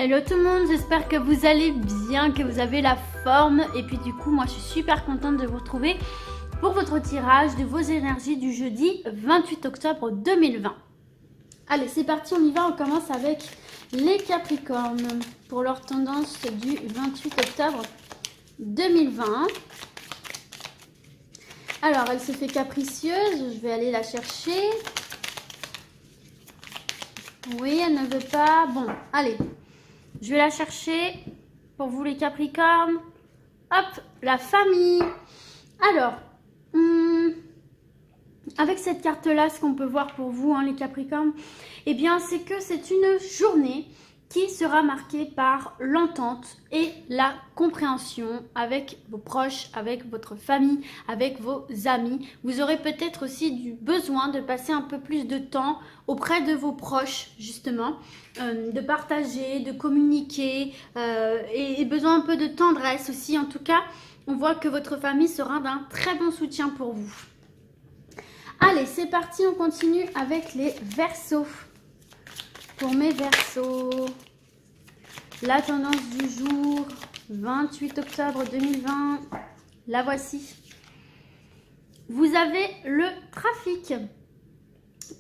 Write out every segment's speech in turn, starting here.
Hello tout le monde, j'espère que vous allez bien, que vous avez la forme. Et puis du coup, moi je suis super contente de vous retrouver pour votre tirage de vos énergies du jeudi 28 octobre 2020. Allez, c'est parti, on y va, on commence avec les Capricornes pour leur tendance du 28 octobre 2020. Alors, elle se fait capricieuse, je vais aller la chercher. Oui, elle ne veut pas. Bon, allez, je vais la chercher pour vous les Capricornes. Hop, la famille. Alors, avec cette carte-là, ce qu'on peut voir pour vous, les Capricornes, eh bien, c'est que c'est une journée qui sera marquée par l'entente et la compréhension avec vos proches, avec votre famille, avec vos amis. Vous aurez peut-être aussi du besoin de passer un peu plus de temps auprès de vos proches, justement, de partager, de communiquer et besoin un peu de tendresse aussi. En tout cas, on voit que votre famille sera d'un très bon soutien pour vous. Allez, c'est parti, on continue avec les Verseaux. Pour mes Verseaux, la tendance du jour, 28 octobre 2020, la voici. Vous avez le trafic.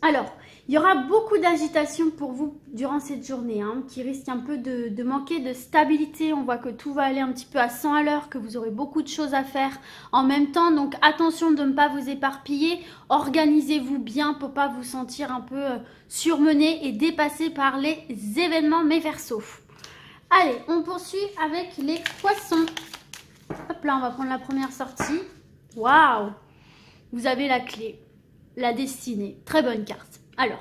Alors, il y aura beaucoup d'agitation pour vous durant cette journée, qui risque un peu de manquer de stabilité. On voit que tout va aller un petit peu à 100 à l'heure, que vous aurez beaucoup de choses à faire en même temps. Donc, attention de ne pas vous éparpiller. Organisez-vous bien pour ne pas vous sentir un peu surmené et dépassé par les événements, mes Verseaux. Allez, on poursuit avec les Poissons. Hop là, on va prendre la première sortie. Waouh! Vous avez la clé, la destinée. Très bonne carte. Alors,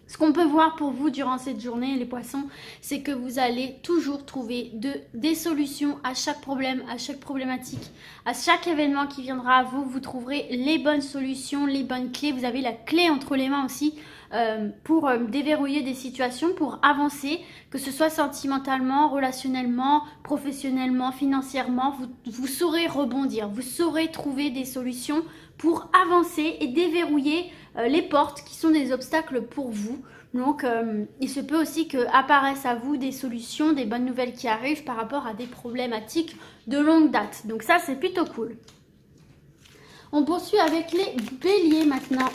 ce qu'on peut voir pour vous durant cette journée, les Poissons, c'est que vous allez toujours trouver des solutions à chaque problème, à chaque problématique, à chaque événement qui viendra à vous. Vous trouverez les bonnes solutions, les bonnes clés. Vous avez la clé entre les mains aussi pour déverrouiller des situations, pour avancer, que ce soit sentimentalement, relationnellement, professionnellement, financièrement. Vous saurez rebondir, vous saurez trouver des solutions pour avancer et déverrouiller les portes qui sont des obstacles pour vous. Donc, il se peut aussi qu'apparaissent à vous des solutions, des bonnes nouvelles qui arrivent par rapport à des problématiques de longue date. Donc ça, c'est plutôt cool. On poursuit avec les Béliers maintenant.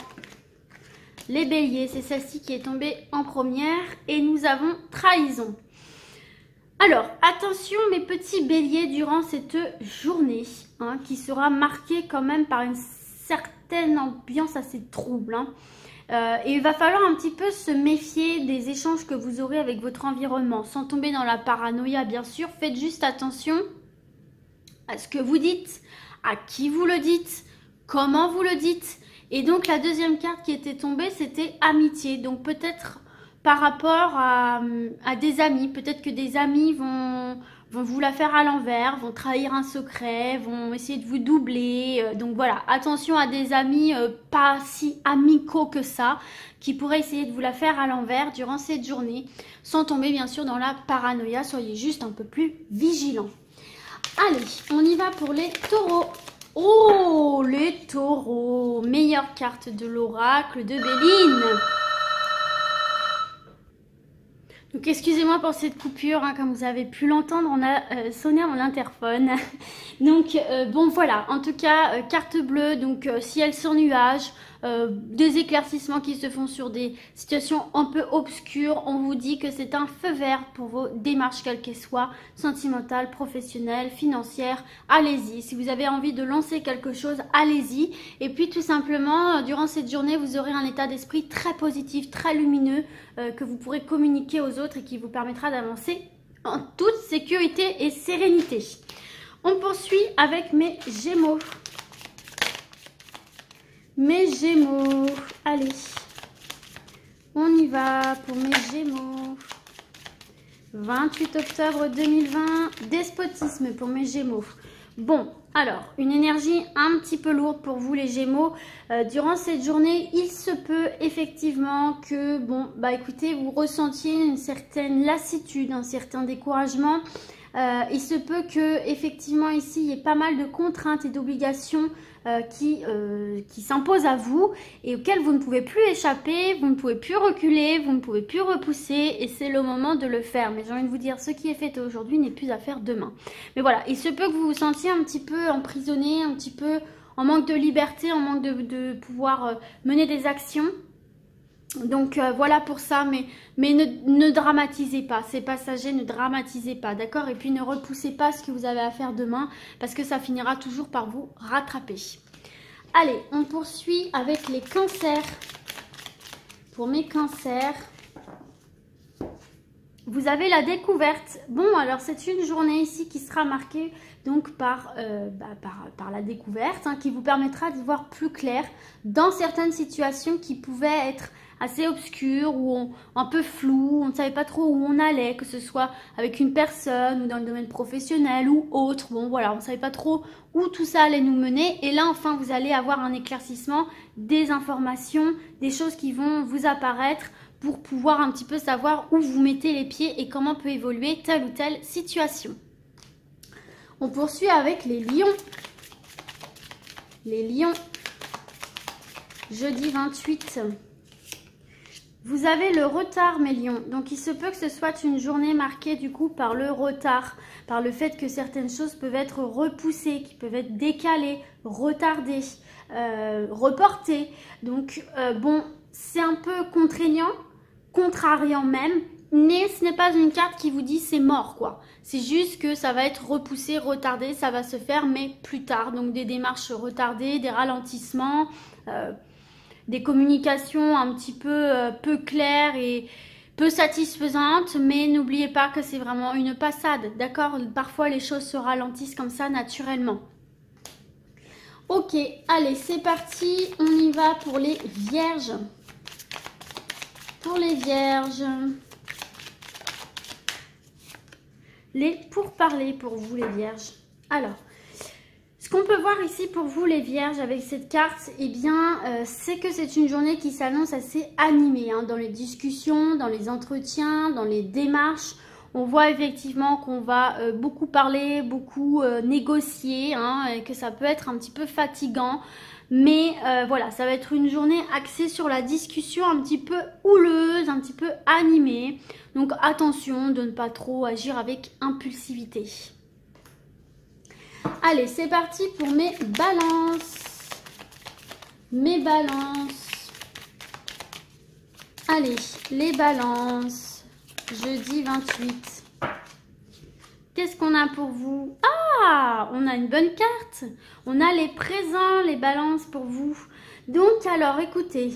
Les Béliers, c'est celle-ci qui est tombée en première et nous avons Trahison. Alors, attention mes petits Béliers durant cette journée, qui sera marquée quand même par une certaine ambiance assez trouble. Et il va falloir un petit peu se méfier des échanges que vous aurez avec votre environnement, sans tomber dans la paranoïa bien sûr. Faites juste attention à ce que vous dites, à qui vous le dites, comment vous le dites. Et donc la deuxième carte qui était tombée, c'était amitié. Donc peut-être par rapport à des amis, peut-être que des amis vont vous la faire à l'envers, vont trahir un secret, vont essayer de vous doubler. Donc voilà, attention à des amis pas si amicaux que ça, qui pourraient essayer de vous la faire à l'envers durant cette journée, sans tomber bien sûr dans la paranoïa. Soyez juste un peu plus vigilants. Allez, on y va pour les Taureaux. Oh, les Taureaux, meilleure carte de l'oracle de Béline. Donc excusez-moi pour cette coupure, comme vous avez pu l'entendre, on a sonné à mon interphone. Donc bon voilà, en tout cas carte bleue, donc ciel sans nuages, des éclaircissements qui se font sur des situations un peu obscures. On vous dit que c'est un feu vert pour vos démarches quelles qu'elles soient, sentimentales, professionnelles, financières. Allez-y, si vous avez envie de lancer quelque chose, allez-y. Et puis tout simplement, durant cette journée, vous aurez un état d'esprit très positif, très lumineux, que vous pourrez communiquer aux autres et qui vous permettra d'avancer en toute sécurité et sérénité. On poursuit avec mes Gémeaux. Mes Gémeaux, allez, on y va pour mes Gémeaux. 28 octobre 2020, despotisme pour mes Gémeaux. Bon, alors, une énergie un petit peu lourde pour vous les Gémeaux. Durant cette journée, il se peut effectivement que, bon, bah écoutez, vous ressentiez une certaine lassitude, un certain découragement. Il se peut que effectivement ici il y ait pas mal de contraintes et d'obligations qui s'impose à vous et auquel vous ne pouvez plus échapper, vous ne pouvez plus reculer, vous ne pouvez plus repousser et c'est le moment de le faire. Mais j'ai envie de vous dire, ce qui est fait aujourd'hui n'est plus à faire demain. Mais voilà, il se peut que vous vous sentiez un petit peu emprisonné, un petit peu en manque de liberté, en manque de pouvoir mener des actions. Donc voilà pour ça, mais ne dramatisez pas, c'est passager, ne dramatisez pas, d'accord? Et puis ne repoussez pas ce que vous avez à faire demain, parce que ça finira toujours par vous rattraper. Allez, on poursuit avec les cancers. Pour mes cancers, vous avez la découverte. Bon, alors c'est une journée ici qui sera marquée donc par la découverte, hein, qui vous permettra d'y voir plus clair dans certaines situations qui pouvaient être assez obscures ou un peu floues, on ne savait pas trop où on allait, que ce soit avec une personne ou dans le domaine professionnel ou autre. Bon voilà, on ne savait pas trop où tout ça allait nous mener. Et là enfin vous allez avoir un éclaircissement, des informations, des choses qui vont vous apparaître pour pouvoir un petit peu savoir où vous mettez les pieds et comment peut évoluer telle ou telle situation. On poursuit avec les lions. Les lions, jeudi 28. Vous avez le retard, mes lions. Donc, il se peut que ce soit une journée marquée du coup par le retard, par le fait que certaines choses peuvent être repoussées, qui peuvent être décalées, retardées, reportées. Donc, bon, c'est un peu contraignant, contrariant même, mais ce n'est pas une carte qui vous dit c'est mort, quoi. C'est juste que ça va être repoussé, retardé, ça va se faire, mais plus tard. Donc, des démarches retardées, des ralentissements, des communications un petit peu claires et peu satisfaisantes, mais n'oubliez pas que c'est vraiment une passade, d'accord? Parfois les choses se ralentissent comme ça naturellement. Ok, allez, c'est parti, on y va pour les vierges. Pour les vierges, les pourparlers pour vous les vierges. Alors, ce qu'on peut voir ici pour vous les vierges avec cette carte, eh bien, c'est que c'est une journée qui s'annonce assez animée, hein, dans les discussions, dans les entretiens, dans les démarches. On voit effectivement qu'on va beaucoup parler, beaucoup négocier, hein, et que ça peut être un petit peu fatigant. Mais voilà, ça va être une journée axée sur la discussion, un petit peu houleuse, un petit peu animée. Donc attention de ne pas trop agir avec impulsivité. Allez, c'est parti pour mes balances. Mes balances. Allez, les balances. Jeudi 28. Qu'est-ce qu'on a pour vous? Ah, on a une bonne carte. On a les présents, les balances pour vous. Donc, alors, écoutez.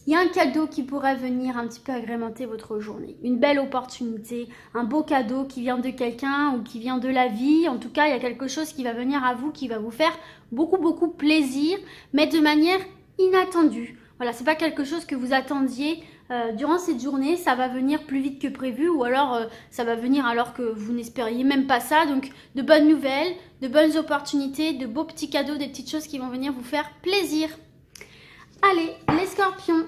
Il y a un cadeau qui pourrait venir un petit peu agrémenter votre journée. Une belle opportunité, un beau cadeau qui vient de quelqu'un ou qui vient de la vie. En tout cas, il y a quelque chose qui va venir à vous, qui va vous faire beaucoup plaisir, mais de manière inattendue. Voilà, c'est pas quelque chose que vous attendiez durant cette journée. Ça va venir plus vite que prévu ou alors ça va venir alors que vous n'espériez même pas ça. Donc, de bonnes nouvelles, de bonnes opportunités, de beaux petits cadeaux, des petites choses qui vont venir vous faire plaisir. Allez, les scorpions.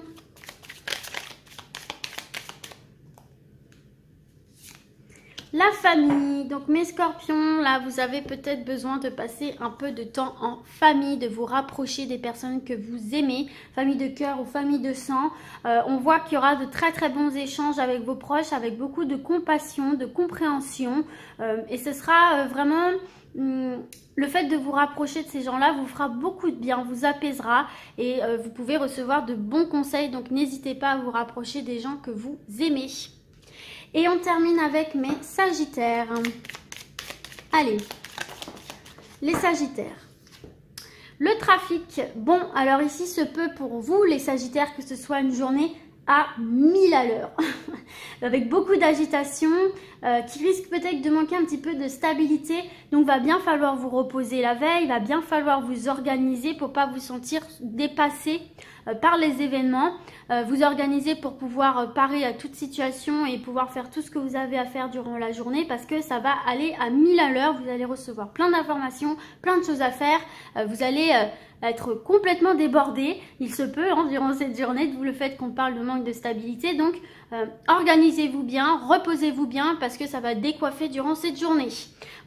La famille, donc mes scorpions, là vous avez peut-être besoin de passer un peu de temps en famille, de vous rapprocher des personnes que vous aimez, famille de cœur ou famille de sang. On voit qu'il y aura de très bons échanges avec vos proches, avec beaucoup de compassion, de compréhension et ce sera vraiment... le fait de vous rapprocher de ces gens-là vous fera beaucoup de bien, vous apaisera et vous pouvez recevoir de bons conseils, donc n'hésitez pas à vous rapprocher des gens que vous aimez. Et on termine avec mes sagittaires. Allez, les sagittaires. Le trafic. Bon, alors ici, se peut pour vous, les sagittaires, que ce soit une journée à 1000 à l'heure. Avec beaucoup d'agitation, qui risque peut-être de manquer un petit peu de stabilité. Donc, va bien falloir vous reposer la veille, va bien falloir vous organiser pour pas vous sentir dépassé par les événements, vous organisez pour pouvoir parer à toute situation et pouvoir faire tout ce que vous avez à faire durant la journée parce que ça va aller à 1000 à l'heure. Vous allez recevoir plein d'informations, plein de choses à faire. Vous allez être complètement débordé. Il se peut durant cette journée, d'où le fait qu'on parle de manque de stabilité. Donc, organisez-vous bien, reposez-vous bien parce que ça va décoiffer durant cette journée.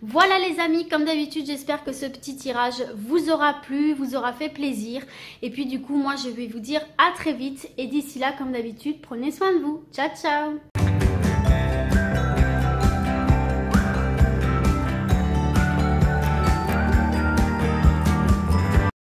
Voilà les amis, comme d'habitude, j'espère que ce petit tirage vous aura plu, vous aura fait plaisir. Et puis du coup, moi, je vais vous dire à très vite. Et d'ici là, comme d'habitude, prenez soin de vous. Ciao, ciao!